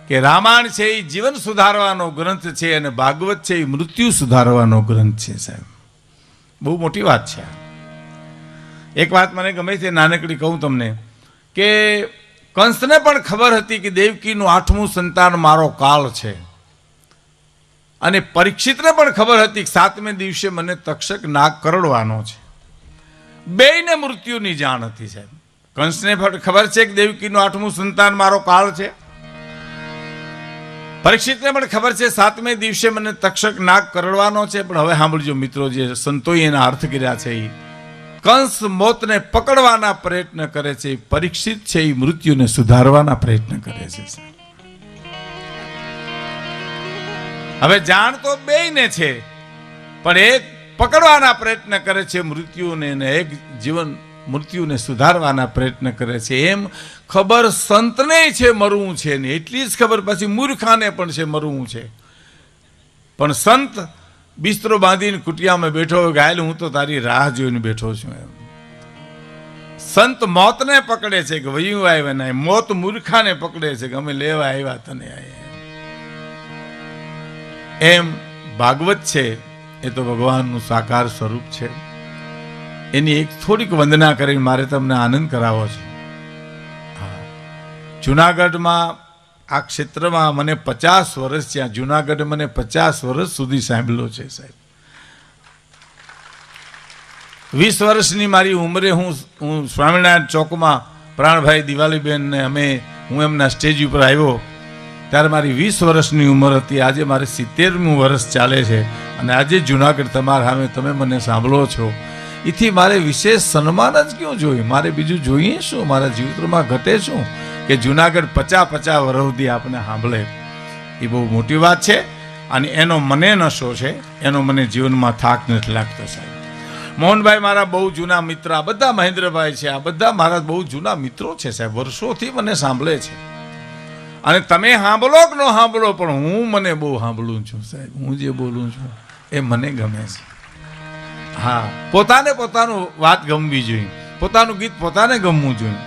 કે રામાયણ છે એ જીવન સુધારવાનો ગ્રંથ છે અને ભાગવત છે એ મૃત્યુ સુધારવાનો ગ્રંથ છે સાહેબ. બહુ મોટી વાત છે. એક વાત મને ગમે છે, નાનકડી કહું તમને, કે કંસને પણ ખબર હતી કે દેવકીનું 8મું સંતાન મારો કાળ છે, અને પરીક્ષિતને પણ ખબર હતી કે 7મે દિવસે મને તક્ષક નાગ કરડવાનો છે. બેયને મૃત્યુની જાણ હતી સાહેબ. કંસને પણ ખબર છે કે દેવકીનું 8મું સંતાન મારો કાળ છે, પરીક્ષિતને પણ ખબર છે 7મે દિવસે મને તક્ષક નાગ કરડવાનો છે. પણ હવે સાંભળજો મિત્રો, જે સંતોએ એના અર્થ કર્યા છે, કંસ મોતને પકડવાના પ્રયત્ન કરે છે, પરીક્ષિત છે એ મૃત્યુને સુધારવાના પ્રયત્ન કરે છે. હવે જાણ તો બેયને છે, પણ એક પકડવાના પ્રયત્ન કરે છે મૃત્યુને, અને એક જીવન મૃત્યુને સુધારવાના પ્રયત્ન કરે છે. એમ ખબર સંતને છે મરવું છે ને, એટલી જ ખબર પછી મૂર્ખાને પણ છે મરવું છે. પણ સંત બિસ્તરો બાંધીને કુટિયામાં બેઠો, ગાયલ હું તો તારી રાહ જોઈને બેઠો છું. સંત મોતને પકડે છે કે વયું આવ્યા ના, મોત મૂર્ખાને પકડે છે કે અમે લેવા આવ્યા તને. એમ ભાગવત છે એ તો ભગવાનનું સાકાર સ્વરૂપ છે. એની એક થોડીક વંદના કરીને મારે તમને આનંદ કરાવવો છે. જુનાગઢમાં આ ક્ષેત્રમાં મને 50 વર્ષ થયા. જુનાગઢ મને 50 વર્ષ સુધી સાંભળ્યો છે સાહેબ. 20 વર્ષની મારી ઉંમરે હું સ્વામિનારાયણ ચોકમાં પ્રાણભાઈ દિવાલીબેન ને હું એમના સ્ટેજ ઉપર આવ્યો ત્યારે મારી 20 વર્ષની ઉંમર હતી. આજે મારે 70મું વર્ષ ચાલે છે, અને આજે જુનાગઢ તમારા સામે તમે મને સાંભળો છો. એથી મારે વિશેષ સન્માન જ ક્યું જોઈએ? મારે બીજું જોઈએ શું? મારા જીવનમાં ઘટે શું કે જુનાગઢ 50 વર્ષ સુધી આપણે સાંભળે? એ બહુ મોટી વાત છે, અને એનો મને નશો છે, એનો મને જીવનમાં થાક નથી લાગતો સાહેબ. મોહનભાઈ મારા બહુ જૂના મિત્ર, આ બધા મહેન્દ્રભાઈ છે, આ બધા મારા બહુ જૂના મિત્રો છે સાહેબ. વર્ષોથી મને સાંભળે છે, અને તમે સાંભળો કે ન સાંભળો, પણ હું મને બહુ સાંભળું છું સાહેબ. હું જે બોલું છું એ મને ગમે છે. હા, પોતાને પોતાનું વાત ગમવી જોઈએ, પોતાનું ગીત પોતાને ગમવું જોઈએ.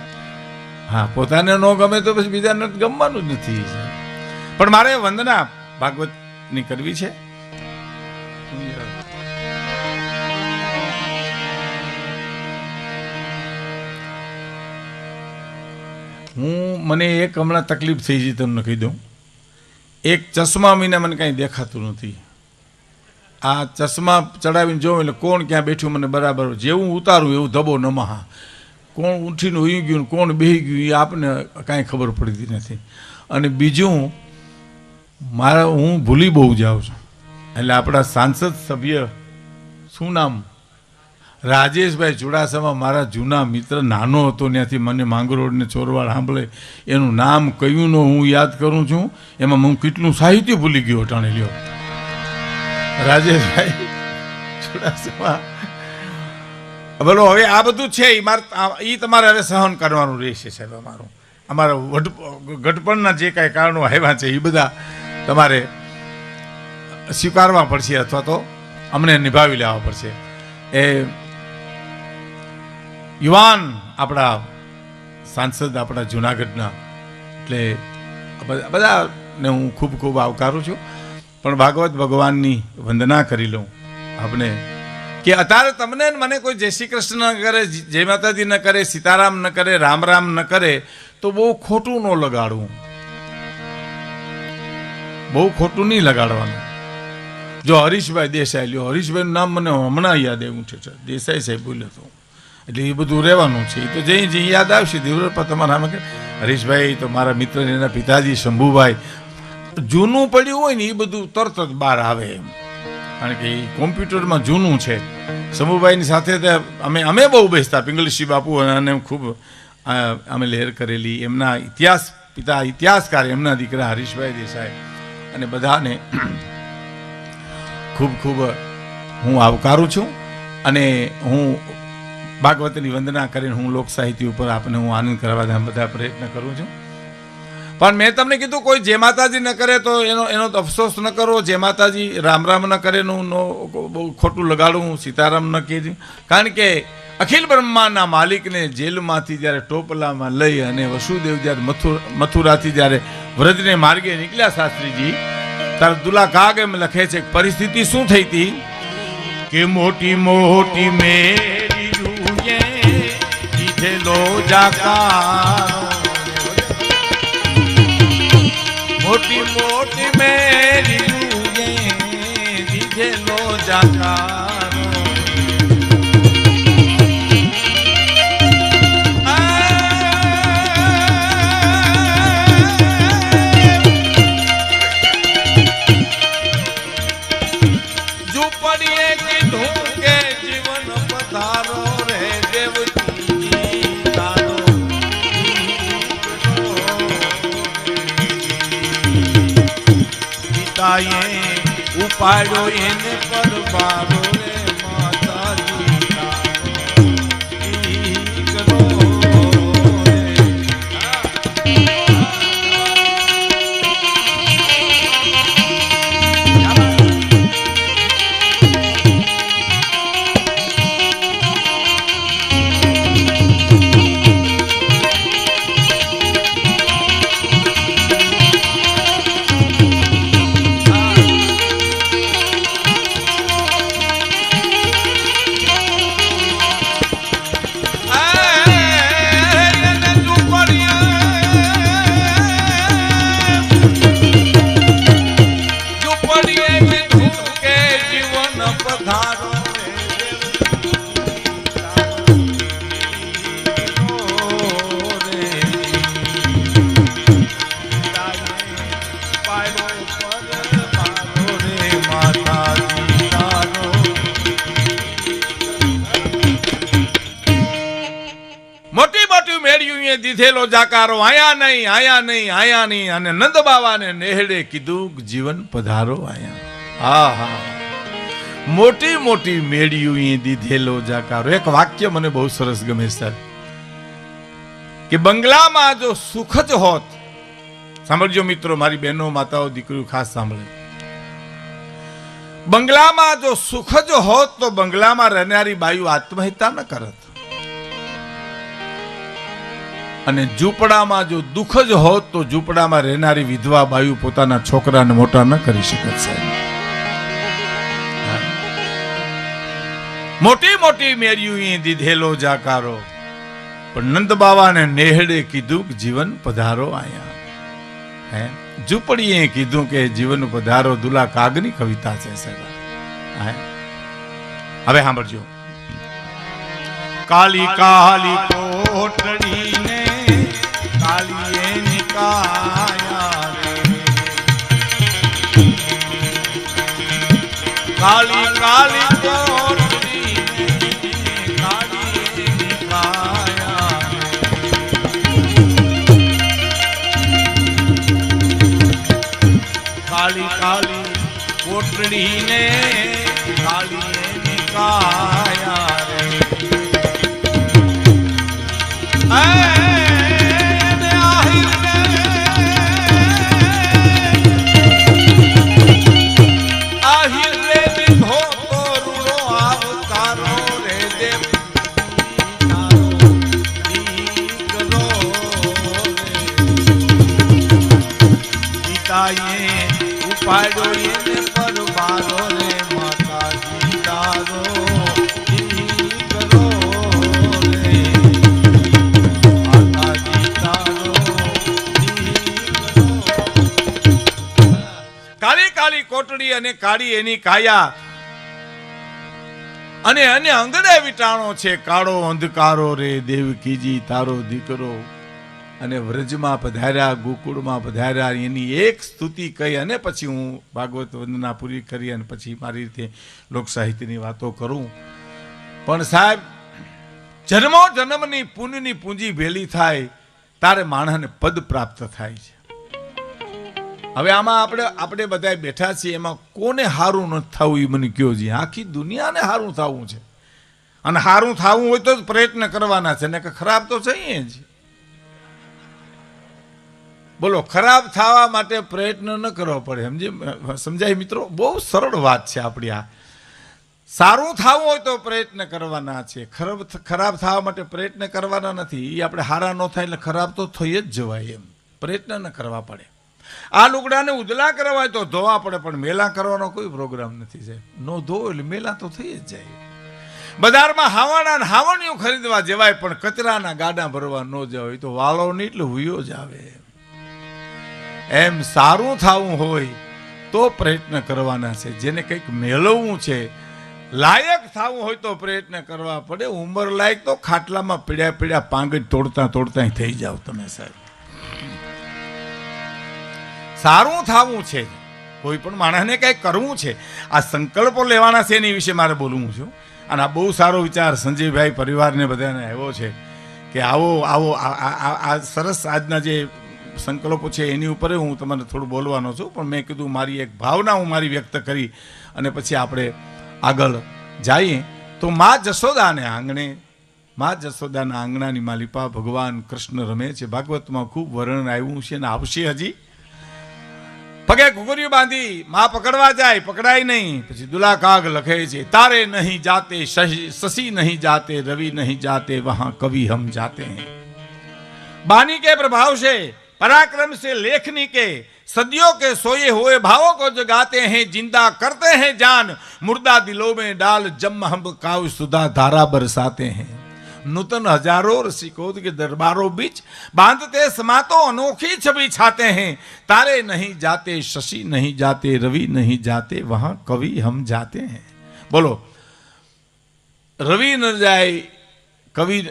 હા, પોતાને ન ગમે તો પછી બીજાને ગમવાનું જ નથી. પણ મારે વંદના ભાગવતની કરવી છે. મને એક હમણાં તકલીફ થઈ છે, તમને કહી દઉં. એક ચશ્મા વિના મને કાંઈ દેખાતું નથી. આ ચશ્મા ચડાવીને જોઉં એટલે કોણ ક્યાં બેઠું મને બરાબર, જેવું ઉતારું એવું ધબો નમહા. કોણ ઉઠીને હોઈ ગયું, કોણ બેસી ગયું, એ આપણને કાંઈ ખબર પડતી નથી. અને બીજું, હું ભૂલી બહુ જાઉં છું. એટલે આપણા સાંસદ સભ્ય, શું નામ, રાજેશભાઈ ચુડાસમા, મારા જૂના મિત્ર, નાનો હતો ત્યાંથી મને માંગરોળને ચોરવાડ સાંભળે, એનું નામ કયું નો હું યાદ કરું છું. એમાં હું કેટલું સાહિત્ય ભૂલી ગયો ટાણે લ્યો. રાજેશભાઈ ચુડાસમા, બોલો. હવે આ બધું છે એ તમારે હવે સહન કરવાનું રહેશે સાહેબ. અમારા ગઢપણના જે કાંઈ કારણો આવ્યા છે એ બધા તમારે સ્વીકારવા પડશે, અથવા તો અમને નિભાવી લેવા પડશે. એ યુવાન આપણા સાંસદ, આપણા જુનાગઢના, એટલે બધાને હું ખૂબ ખૂબ આવકારું છું. પણ ભાગવત ભગવાનની વંદના કરી લઉં આપણે, કે અત્યારે તમને મને કોઈ જય શ્રી કૃષ્ણ ન કરે, જય માતાજી ન કરે, સીતારામ ન કરે, રામ રામ ન કરે, તો બહુ ખોટું ન લગાડવું, બહુ ખોટું નહીં લગાડવાનું. જો હરીશભાઈ દેસાઈ લ્યો, હરીશભાઈનું નામ મને હમણાં યાદ આવ્યું છે, દેસાઈ સાહેબ બોલ્યો હતો, એટલે એ બધું રહેવાનું છે. એ તો જે યાદ આવશે દેવરપા તમારા નામે. હરીશભાઈ તો મારા મિત્ર, એના પિતાજી શંભુભાઈ, જૂનું પડ્યું હોય ને એ બધું તરત જ બહાર આવે એમ, કારણ કે એ કોમ્પ્યુટરમાં જૂનું છે. શંભુભાઈની સાથે અમે બહુ બેસતા, પિંગલસિંહ બાપુ, અને ખૂબ અમે લહેર કરેલી. એમના ઇતિહાસકાર, એમના દીકરા હરીશભાઈ દેસાઈ, અને બધાને ખૂબ ખૂબ હું આવકારું છું. અને હું ભાગવતની વંદના કરીને હું લોક સાહિત્ય ઉપર આપને હું આનંદ કરવા બધા પ્રયત્ન કરું છું. પણ મેં તમને કીધું, કોઈ જય માતાજી ન કરે તો એનો અફસોસ ન કરો, જય માતાજી રામ રામ ન કરે એનું બહુ ખોટું લગાડવું, સીતારામ ન કહેવું. કારણ કે અખિલ બ્રહ્માંડના માલિકને જેલમાંથી જ્યારે ટોપલામાં લઈ અને વસુદેવ જ્યારે મથુરાથી જ્યારે વ્રજને માર્ગે નીકળ્યા શાસ્ત્રીજી, તાર દુલા કાગ એમ લખે છે પરિસ્થિતિ શું થઈ હતી કે મોટી મોટી મેરી રૂએ દીધેલો જાકારો, મોટી મોટી મેરી રૂએ દીધેલો જાકારો, ઉપાડો એને પરબારો રે માતાજી કરો દીધેલો જાકારો, આયા નહીં આયા નહીં આયા નહીં, અને નંદ બાવાને નેહડે કીધું જીવન પધારો આયા. હા હા, મોટી મોટી મેળીયું દીધેલો જાકારો. એક વાક્ય મને બહુ સરસ ગમે સર, કે બંગલામાં જો સુખ જ હોત, સાંભળજો મિત્રો, મારી બહેનો માતાઓ દીકરીઓ ખાસ સાંભળે, બંગલામાં જો સુખ જ હોત તો બંગલામાં રહેનારી બાયુ આત્મહત્યા ન કરત, અને ઝૂંપડામાં જો દુઃખ જ હોત તો ઝૂંપડામાં રહેનારી વિધવા બાયુ પોતાના છોકરાને મોટા ન કરી શકત સાહેબ. મોટી મોટી મેર્યું દીધેલો જાકારો, પણ નંદ બાવાને નેહડે કીધું કે જીવન પધારો આયા. હે ઝૂંપડીએ કીધું કે જીવન પધારો. દુલા કાગની કવિતા છે સાહેબ. હવે સાંભળજો. કાલી કાલી કોટડીને કાલીએ નિકાયા રે, કાલી કાલી કોટડીને કાલીએ નિકાયા, કાલી કાલી કોટડીને કાલીએ નિકાયા રે. ઉપાડો એને પરબારો રે માતાજી તારો કરો રે, માતાજી તારો. કાળી કાળી કોટડી અને કાળી એની કાયા, અને અન્ય અંગડે વિટાણો છે કાળો અંધકારો રે દેવકીજી તારો દીકરો. અને વ્રજમાં પધાર્યા, ગોકુળમાં પધાર્યા, એની એક સ્તુતિ કહી અને પછી હું ભાગવત વંદના પૂરી કરી અને પછી મારી રીતે લોક સાહિત્યની વાતો કરું. પણ સાહેબ, જન્મો જન્મની પુણ્યની પૂંજી ભેલી થાય તારે માણસને પદ પ્રાપ્ત થાય છે. હવે આમાં આપણે બધા બેઠા છીએ, એમાં કોને હારું ન થવું એ મને કયો છે? આખી દુનિયાને હારું થવું છે, અને હારું થવું હોય તો પ્રયત્ન કરવાના છે, ને કે ખરાબ તો છે જ. બોલો, ખરાબ થવા માટે પ્રયત્ન ન કરવો પડે. સમજાય મિત્રો? બહુ સરળ વાત છે આપણી આ. સારું થવું હોય તો પ્રયત્ન કરવાના છે, ખરાબ થવા માટે પ્રયત્ન કરવાના નથી. એ આપણે હારા ન થાય એટલે ખરાબ તો થઈ જ જવાય, એમ પ્રયત્ન ન કરવા પડે. આ લુગડાને ઉદલા કરવા હોય તો ધોવા પડે, પણ મેલા કરવાનો કોઈ પ્રોગ્રામ નથી સાહેબ. નો ધોવો એટલે મેલા તો થઈ જ જાય. બજારમાં હાવાના હાવણીઓ ખરીદવા જવાય, પણ કચરાના ગાડા ભરવા ન જવાય. તો વાળો નહીં એટલે હુયો જ આવે. એમ સારું થવું હોય તો પ્રયત્ન કરવાના છે. જેને કંઈક મેળવવું છે, લાયક થવું હોય તો પ્રયત્ન કરવા પડે. ઉંમર લાયક તો ખાટલામાં પીડ્યા પીડ્યા પાંગજ તોડતા તોડતા થઈ જાવ તમે સાહેબ. સારું થવું છે, કોઈ પણ માણસને કંઈક કરવું છે, આ સંકલ્પો લેવાના છે, એની વિશે મારે બોલવું છું. અને આ બહુ સારો વિચાર સંજયભાઈ પરિવારને બધાને આવ્યો છે કે આવો આવો આ સરસ આજના જે સંકલ્પો છે એની ઉપર હું તમને થોડું બોલવાનો છું. પણ મેં કીધું મારી એક ભાવના હું મારી વ્યક્ત કરી અને પછી આપણે આગળ જઈએ. તો મા જશોદાને આંગણે, મા જશોદાના આંગણાની માલિપા ભગવાન કૃષ્ણ રમે છે. ભાગવતમાં ખૂબ વર્ણન આવ્યું છે અને આવશે હજી. પગે ઘૂઘરીઓ બાંધી માં પકડવા જાય, પકડાય નહીં. પછી દુલા કાગ લખે છે, તારે નહીં જાતે શશી નહીં જાતે, રवि नहीं जाते, वहां कवि हम जाते हैं. बानी के प्रभाव से, पराक्रम से लेखनी के, सदियों के सोए हुए भावों को जगाते हैं, जिंदा करते हैं जान, मुर्दा दिलों में डाल जम हम काव्य सुधा धारा बरसाते हैं. नूतन हजारों रसिकों के दरबारों बीच बांधते समातो अनोखी छवि छाते हैं. तारे नहीं जाते शशि नहीं जाते, रवि नहीं जाते, वहां कवि हम जाते हैं. बोलो, रवि न जाए कवि,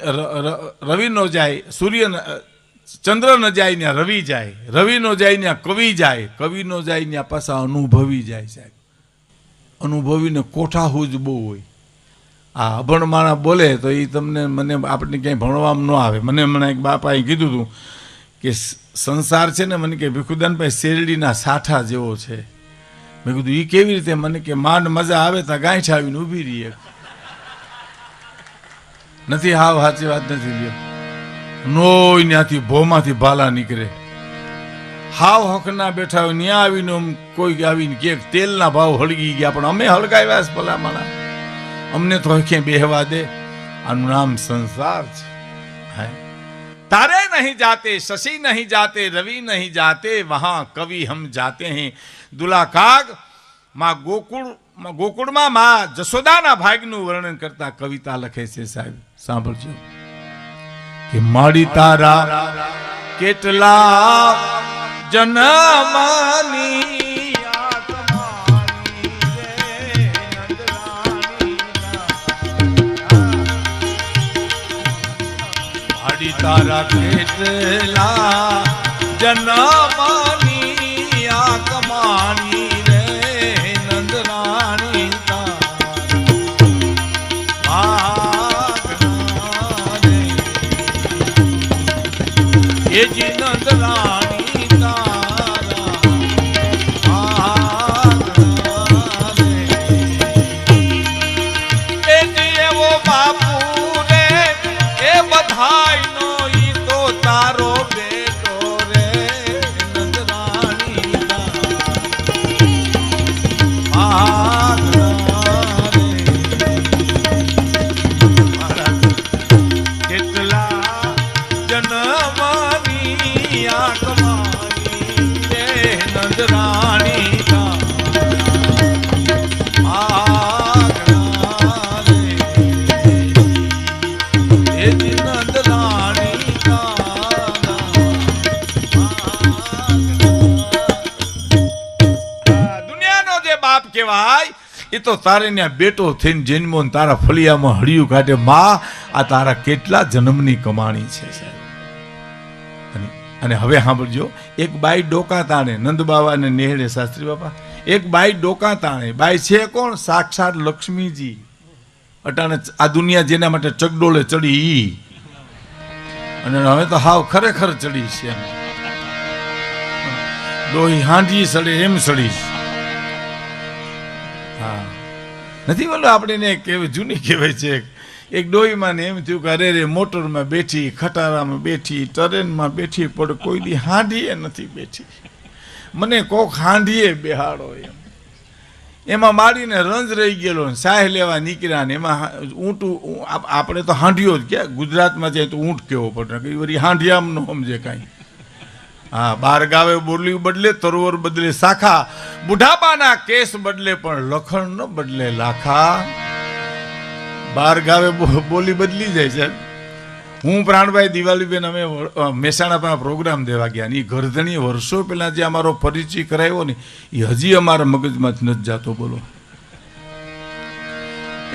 रवि न जाए सूर्य, चंद्र न जाए न्या रवि जाए, रवि न जाए न्या कवि जाए, कवि न जाए न्या पासा अनुभवी जाए साहेब. अनुभवी ने कोठा हुज बહુ હોય. આ અભણ માણા બોલે તો એ તમને મને આપણે ક્યાંય ભણવામાં ન આવે. મને હમણાં એક બાપાએ કીધું હતું કે સંસાર છે ને, મને કે ભીખુદાનભાઈ શેરડીના સાઠા જેવો છે. મેં કીધું એ કેવી રીતે? મને કે માંડ મજા આવે તો ગાંઠ આવીને ઊભી રહીએ. નથી, હાવ સાચી વાત નથી. લ્યો, નોય ત્યાંથી ભોમાંથી ભાલા નીકળે. હાવ હકના બેઠા હોય ત્યાં આવીને કોઈ આવીને કે તેલના ભાવ હળગી ગયા, પણ અમે હળગાવ્યા છે ભલા માણા, અમને તો ક્યાં બેહવા દે. આનું નામ સંસાર છે. તારે નહીં જાતે શશि નહીં જાતે, રवि नहीं जाते, वहां कवि हम जाते हैं. દુલા કાગ માં ગોકુળમાં માં જશોદાના ભાગનું વર્ણન કરતા કવિતા લખે છે સાહેબ. સાંભળજો કે માડી તારા કેટલા જન્મની તારા કેટલા જન્મની આ કમાણી રે નંદરાણી તારે એ જી નંદરાણી તારા એ જી એવો બાપુ રે એ બધાય તારો બેટો રે નંદરાણી કેટલા જન્મની આ કમાણી રે નંદરાણી કહેવાય. એ તો તારે ત્યાં બેટો થઈને જન્મો ને તારા ફળિયામાં હળિયું કાઢે. માં આ તારા કેટલા જન્મની કમાણી છે સાહેબ. અને હવે સાંભળજો, એક બાઈ ડોકા તાણે, નંદ બાબા ને નેહડે શાસ્ત્રી બાપા, એક બાઈ ડોકા તાણે. બાઈ છે કોણ? સાક્ષાત લક્ષ્મીજી. અટાણે આ દુનિયા જેના માટે ચગડોળે ચડી ઈ, અને હવે તો હાવ ખરેખર ચડી છે. ડોહી હાંડી સડે એમ સડીશ. નથી બોલો, આપણે કેવી જૂની કહેવાય છે. એક ડોહીમાં ને એમ થયું કે અરે રે મોટરમાં બેઠી, ખટારામાં બેઠી, ટ્રેનમાં બેઠી, પણ કોઈ દી હાંડીએ નથી બેઠી. મને કોક હાંડીએ બેહાડો એમ. એમાં મારીને રંજ રહી ગયેલો, સાહ લેવા નીકળ્યા ને એમાં ઊંટું. આપણે તો હાંડીઓ જ ક્યાં ગુજરાતમાં જાય તો ઊંટ કેવો પડે, કઈ વળી હાંડિયામ ન સમજે કાંઈ. હા, 12 ગાવે બોલી બદલે, તરોવર બદલે શાખા, બુઢાપાના કેસ બદલે પણ લખણ ન બદલે લાખા. 12 ગાવે બોલી બદલી જાય છે. હું પ્રાણભાઈ દિવાલીબેન અમે મહેસાણામાં પ્રોગ્રામ દેવા ગયા. એ ગરધણી વર્ષો પહેલા જે અમારો પરિચય કરાવ્યો ને એ હજી અમારા મગજમાંથી નથી જાતો. બોલો,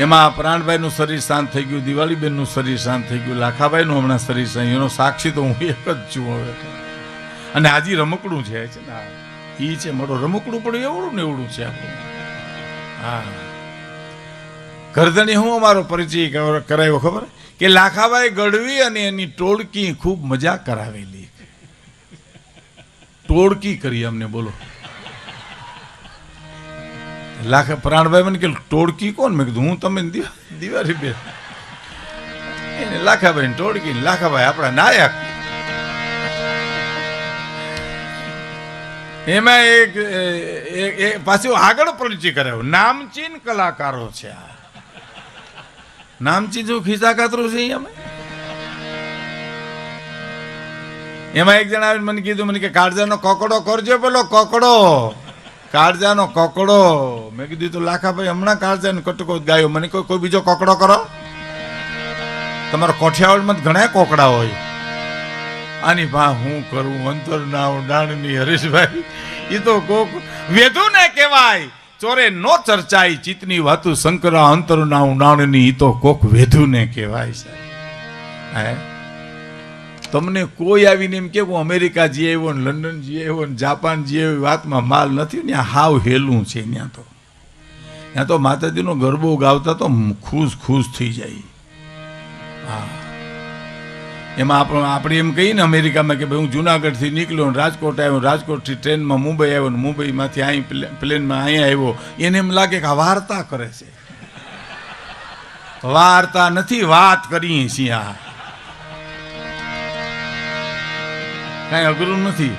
એમાં પ્રાણભાઈનું શરીર શાંત થઈ ગયું, દિવાલીબેનનું શરીર શાંત થઈ ગયું, લાખાભાઈનું હમણાં શરીર શાંત. એનો સાક્ષી તો હું એક જ છું હવે. અને હાજી રમકડું છે ને, એ છે મારો રમકડું, પણ એવડું ને એવડું છે આપણું. હા, ગરધણી હું અમારો પરિચય કરાવ્યો ખબર કે લાખાભાઈ ગઢવી અને એની ટોળકી ખૂબ મજા કરાવેલી. ટોળકી કરી અમને. બોલો, પ્રાણભાઈ મને કે ટોળકી કોણ? મેં કીધું હું, તમે દિવાળી બેન. એને લાખાભાઈ ટોળકી, લાખાભાઈ આપણા નાયક. એમાં એક પાછું આગળ પરિચય કરાયો. નામચીન કલાકારો છે આ. નામચીન શું ખિસ્સા કાતરું છે અમે. એમાં એક જણા આવીને મને કીધું, મને કે કાળજાનો કોકડો કરજો. પેલો કોકડો, કાળજાનો કોકડો. મેં કીધું તો લાખાભાઈ હમણાં કાળજાનો કટકો ગાયો. મને કોઈ બીજો કોકડો કરો. તમારા કોઠિયાવાડમાં ઘણા કોકડા હોય. આની ભા હું કરું? અંતર ના ડાણની હરીશભાઈ, એ તો કોક વેધું ને કહેવાય. ચોરે નો ચર્ચાઈ ચિતની વાતું શંકરા અંતર ના ડાણની, એ તો કોક વેધું ને કહેવાય. સાહેબ, તમને કોઈ આવીને એમ કેવું અમેરિકા જઈ આવ્યો ને, લંડન જઈ આવ્યો ને, જાપાન જઈ આવ્યો, વાતમાં માલ નથી. ત્યાં હાવ હેલું છે. ત્યાં તો માતાજીનો ગરબો ગાવતા તો ખુશ થઈ જાય. હા, એમાં આપણે એમ કહીએ ને અમેરિકામાં કે ભાઈ હું જુનાગઢથી નીકળ્યો ને રાજકોટ આવ્યો, રાજકોટથી ટ્રેનમાં મુંબઈ આવ્યો ને મુંબઈમાંથી અહીં પ્લેનમાં અહીંયા આવ્યો. એને એમ લાગે કે આ વાર્તા કરે છે. વાર્તા નથી, વાત કરીએ છીએ. આ કાંઈ અઘરું નથી.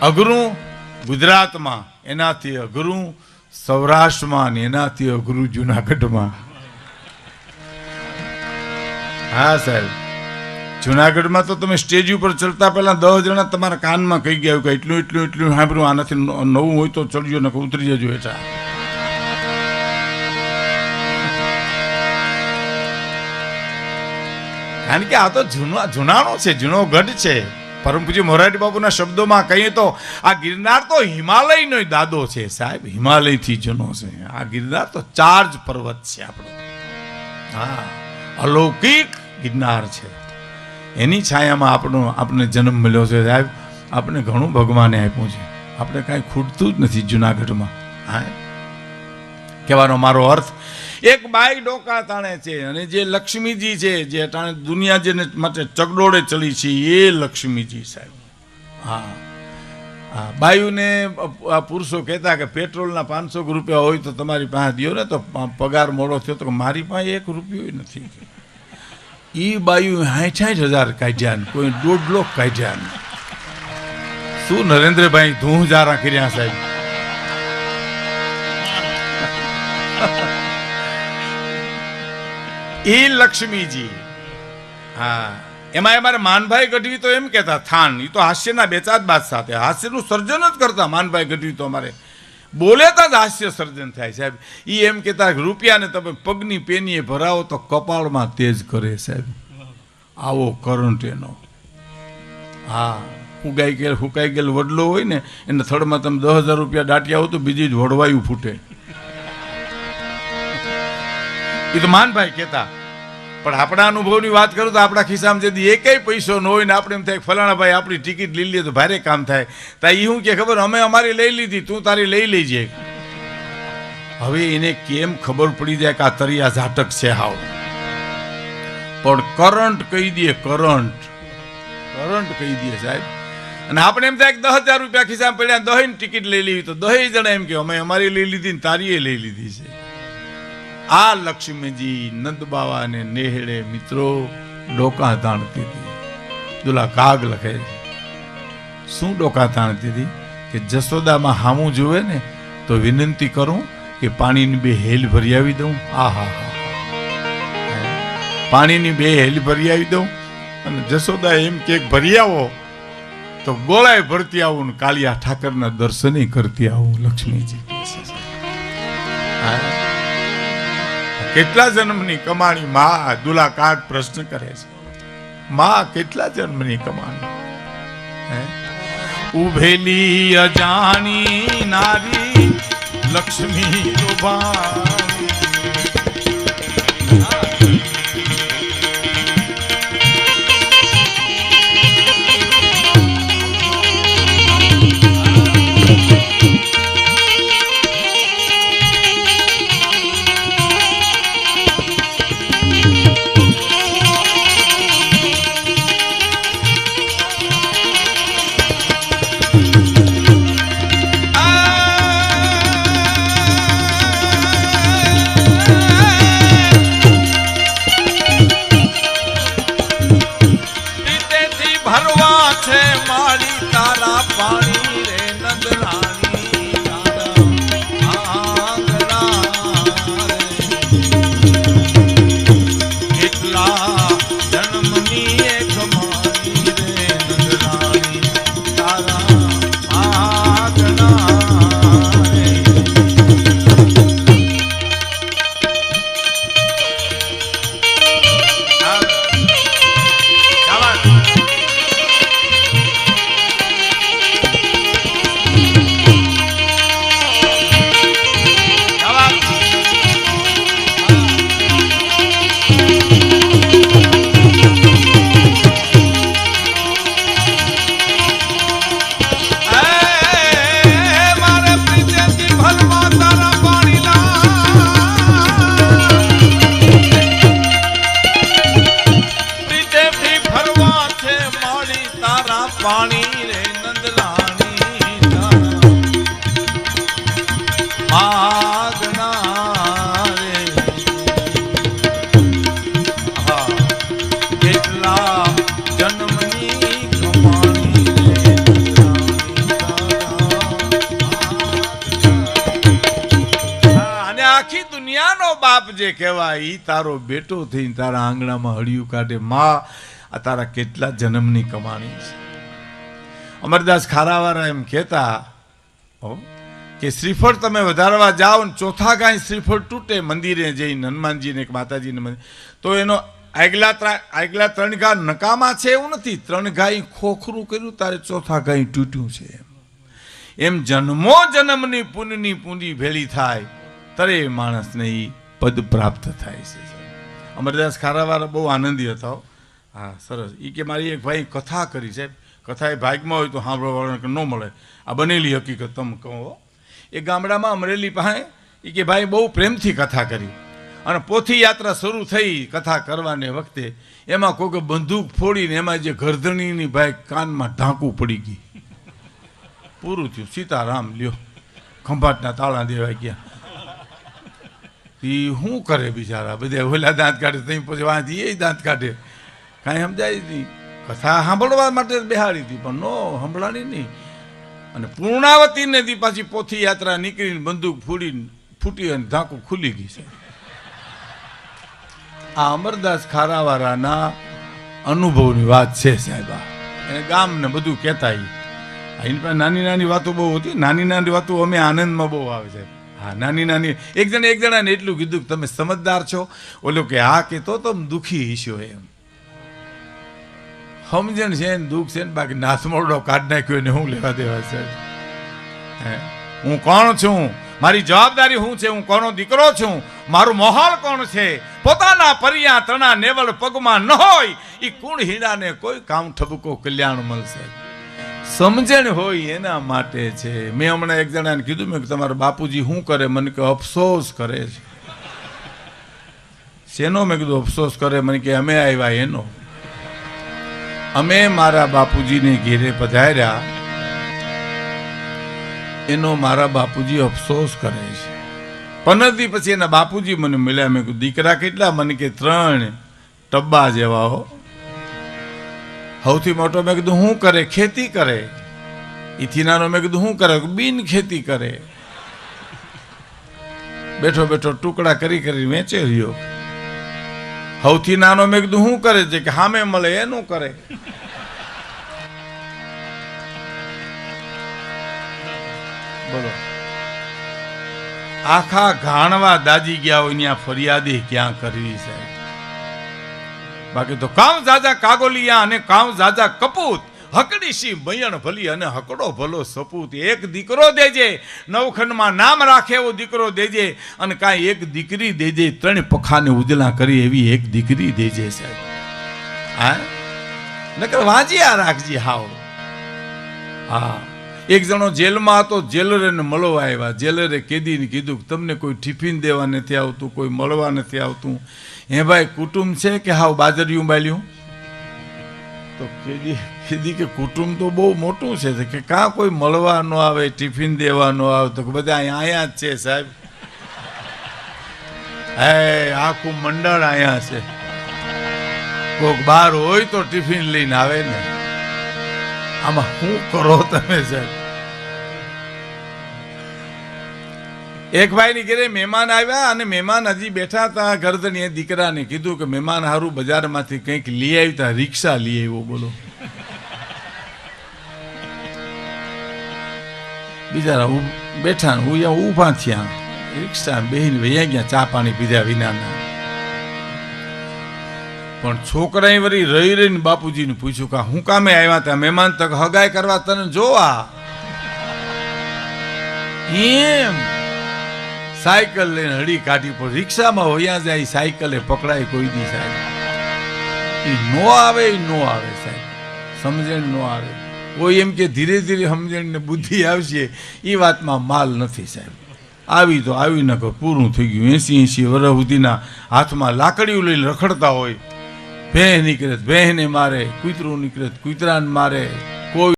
અઘરું ગુજરાતમાં, એનાથી અઘરું સૌરાષ્ટ્રમાં, ને એનાથી અઘરું જુનાગઢમાં. હા સાહેબ, જુનાગઢમાં તો તમે સ્ટેજ ઉપર ચડતા પહેલા 10 જણા તમારા કાનમાં કહી ગયા કે એટલું એટલું એટલું સાંભળ્યું, આનાથી નવું હોય તો ચડજો ને ઉતરી જજો હેઠા. કારણ કે આ તો જુનાણો છે, જૂનો ગઢ છે. પરમ પૂજ્ય મોરારી બાપુના શબ્દોમાં કહીએ તો આ ગિરનાર તો હિમાલયનો દાદો છે સાહેબ. હિમાલયથી જૂનો છે આ ગિરનાર. તો ચાર્જ પર્વત છે આપણો. હા, અલૌકિક ગિરનાર છે. એની છાયામાં આપણે જન્મ મળ્યો છે સાહેબ. આપણે ઘણું ભગવાને આપ્યું છે. આપણે કાંઈ ખૂટતું જ નથી જુનાગઢમાં. હા, કહેવાનો મારો અર્થ, એક બાઈ ડોકા તાણે છે અને જે લક્ષ્મીજી છે, જે અટાણે દુનિયા જેને માટે ચગડોળે ચડી છે, એ લક્ષ્મીજી સાહેબ. હા હા, બાયુને પુરુષો કહેતા કે પેટ્રોલના 500 રૂપિયા હોય તો તમારી પાસે દો ને, તો પગાર મોડો થયો તો મારી પાસે 1 રૂપિયો નથી. એ બાયુ 60,000 કાઢ્યા ને કોઈ 1.5 લાખ કાઢ્યા ને. શું નરેન્દ્રભાઈ ધૂંજારા કર્યા સાહેબ. એ લક્ષ્મીજી. હા, એમાં અમારે માનભાઈ ગઢવી તો એમ કહેતા થાન, એ તો હાસ્યના બેચાદ બાદ સાથે હાસ્યનું સર્જન જ કરતા. માનભાઈ ગઢવી તો અમારે બોલેતા જ હાસ્ય સર્જન થાય સાહેબ. એ એમ કહેતા રૂપિયાને તમે પગની પેનીએ ભરાવો તો કપાળમાં તેજ કરે સાહેબ. આવો કરંટ એનો. હા, હુકાઈ ગયેલ વડલો હોય ને એને થડમાં તમે 10,000 રૂપિયા દાટ્યા હો તો બીજી જ વડવાયું ફૂટે. એ તો માનભાઈ કહેતા. પણ આપણા અનુભવની વાત કરું તો આપણા ખિસ્સામાં જદી એકેય પૈસો ન હોય ને આપણે એમ થાય ફલાણા ભાઈ આપણી ટિકિટ લઈ લઈએ તો ભારે કામ થાય. તા એ શું કે ખબર, અમે અમારી લઈ લીધી, તું તારી લઈ લેજે. હવે એને કેમ ખબર પડી જાય કે આ તરિયા ઝાટક છે હાવ. પણ કરંટ કહી દે, કરંટ કહી દે સાહેબ. અને આપણે એમ થાય કે 10,000 રૂપિયા ખિસ્સામાં પડ્યા, 10ની ટિકિટ લઈ લેવી તો 10 જણા એમ કે અમે અમારી લઈ લીધી ને તારીએ લઈ લીધી છે. આ લક્ષ્મીજી નંદ બાવાને નેહળે મિત્રો ડોકા તાણતી હતી. દુલા કાગ લખે શું ડોકા તાણતી હતી કે જસોદામાં હામું જોવે ને તો વિનંતી કરું કે પાણીની 2 હેલ ભરી આવી દઉં. આ હા હા, પાણીની 2 હેલ ભરી આવી દઉં અને જસોદા એમ કે ભરી આવો તો ગોળાય ભરતી આવું ને કાલિયા ઠાકરના દર્શને કરતી આવું, લક્ષ્મીજી કહે છે. કેટલા જન્મની કમાણી માં? દુલાકાત પ્રશ્ન કરે છે. માં કેટલા જન્મની કમાણી? ઉભેલી અજાણી નારી લક્ષ્મી લોભાણી. પાણી રે નંદલાણી આગના રે. હા કેટલા જન્મની કમાણી રે નંદલાણી. અને આખી દુનિયાનો બાપ જે કહેવાય ઈ તારો બેટો થઈને તારા આંગણામાં હળિયું કાઢે. માં આ તારા કેટલા જન્મની કમાણી છે. અમરદાસ ખારાવાળા એમ કહેતા કે શ્રીફળ તમે વધારવા જાઓ ને ચોથા ગાય શ્રીફળ તૂટે મંદિરે જઈને હનુમાનજીને એક માતાજીને મંદિર, તો એનો આગલા 3 ઘા નકામા છે એવું નથી. 3 ગાય ખોખરું કર્યું તારે ચોથા ગાય તૂટ્યું છે. એમ જન્મો જન્મની પુણ્યની પૂંજી ભેળી થાય તરે માણસને ઈ પદ પ્રાપ્ત થાય છે. અમરદાસ ખારાવાળા બહુ આનંદી હતા. હા સરસ. એ કે મારી એક ભાઈ કથા કરી સાહેબ. કથા એ ભાગમાં હોય તો સાંભળવાળાને ન મળે. આ બનેલી હકીકત તમે કહો. એ ગામડામાં અમરેલી પાસે એ કે ભાઈ બહુ પ્રેમથી કથા કરી અને પોથી યાત્રા શરૂ થઈ કથા કરવાને વખતે એમાં કોઈ બંદૂક ફોડીને એમાં જે ગરદણીની ભાઈ કાનમાં ઢાંકું પડી ગઈ. પૂરું થયું. સીતારામ લ્યો ખંભાટના તાળા દેવાઈ ગયા. એ શું કરે બિચારા? બધા ઓલા દાંત કાઢે તઈ પછી વાંચી એ દાંત કાઢે. કાંઈ સમજાય નહીં. કથા સાંભળવા માટે બેહાડી હતી પણ નો સંભળાણી નહીં. અને પૂર્ણાવતીને દી પાછી પોથી યાત્રા નીકળીને બંદૂક ફૂટી અને ઢાંકું ખુલી ગઈ છે. આ અમરદાસ ખારાવાળાના અનુભવની વાત છે સાહેબ. એને ગામને બધું કહેતા. એની પાસે નાની નાની વાતો બહુ હતી. નાની નાની વાતો અમે આનંદમાં બહુ આવે છે. હા નાની નાની એક જણાને એટલું કીધું કે તમે સમજદાર છો. ઓલો કે હા કે તો તમે દુઃખી હશો એમ. સમજણ છે ને દુઃખ છે ને બાકી નાસમોરડો કાઢ નાખ્યો ને હું લેવા દેવા છે. હું કોણ છું? મારી જવાબદારી શું છે? હું કોનો દીકરો છું? મારું મોહાલ કોણ છે? પોતાના પરિયા તણા નેવળ પગમાં ન હોય એ કુણ હીરાને કોઈ કામ ઠબકો કલ્યાણ મળશે. સમજણ હોય એના માટે છે. મેં હમણાં એક જણાને કીધું મેં કે તમારા બાપુજી શું કરે? મને કે અફસોસ કરે છે. શેનો? મેં કીધું અફસોસ કરે. મને કે અમે આવ્યા એનો. અમે મારા બાપુજીને ઘેરે પધાર્યા એનો મારા બાપુજી અફસોસ કરે છે. 15 દી પછી એના બાપુજી મને મળ્યા. મેં કીધું દીકરા કેટલા? મને કે 3 ટબ્બા જેવા હો. સૌથી મોટો મેં કીધું શું કરે? ખેતી કરે. ઈથી નાનો મેં કીધું શું કરે? બિન ખેતી કરે. બેઠો બેઠો ટુકડા કરી કરી વેચે રહ્યો. સૌથી નાનો મેં કીધું શું કરે છે? કે સામે મળે એનું કરે. બોલો, આખા ઘાણવા દાજી ગયા હોય ત્યાં ફરિયાદી ક્યાં કરવી સાહેબ? બાકી તો કામ જાજા કાગોલિયા અને કામ જાજા કપૂત, હકડી સી મયણ ભલી અને હકડો ભલો સપૂત. એક દીકરો દેજે, નવખંડમાં નામ રાખે એવો દીકરો દેજે, અને કાંઈ એક દીકરી દેજે, ત્રણ પખાને ઉજલા કરી એવી એક દીકરી દેજે સાહેબ. હા, નકર વાંજ્યા રાખજે હાવ. હા, એક જણો જેલમાં હતો, જેલરને મળવા આવ્યા. જેલરે કેદીને કીધું કે તમને કોઈ ટિફિન દેવા નથી આવતું, કોઈ મળવા નથી આવતું. હે ભાઈ, કુટુંબ છે કે હાવ બાજરિયું બાલ્યું? તો કેદી કે કુટુંબ તો બહુ મોટું છે કે કાં કોઈ મળવા ન આવે, ટિફિન દેવા ન આવે? તો બધા અહીંયા જ છે સાહેબ. હે, આખું મંડળ અહીંયા છે. કોઈક બહાર હોય તો ટિફિન લઈને આવે ને. આમાં શું કરો તમે સાહેબ? એક ભાઈની ઘરે મહેમાન આવ્યા અને મહેમાન હજી બેઠા હતા. ગરદનીએ દીકરાને કીધું કે મહેમાન હારું બજારમાંથી કંઈક લઈ આવી તા, રિક્ષા લઈ આવ્યો. બોલો, બિચારા બેઠા હું ઊભા થયા, રિક્ષા બેહીને વૈયા ગયા ચા પાણી પીધા વિનાના. પણ છોકરાએ વળી રહી રહીને બાપુજીને પૂછ્યું કે હું કામે આવ્યા હતા? મહેમાન તક હગાઈ કરવા તને જોવા. એમ સાયકલ લઈને હળી કાઢી, પણ રિક્ષામાં વયા જાય, સાયકલે પકડાય કોઈ દી સાહેબ. એ નો આવે, એ નો આવે સાહેબ, સમજણ નો આવે. કોઈ એમ કે ધીરે ધીરે સમજણ ને બુદ્ધિ આવશે, એ વાતમાં માલ નથી સાહેબ. આવી તો આવી ન કહો, પૂરું થઈ ગયું. 80 વર્ષ સુધીના હાથમાં લાકડીઓ લઈને રખડતા હોય. ભેહ નીકળે ભેહને મારે, કૂતરું નીકળે કૂતરાને મારે.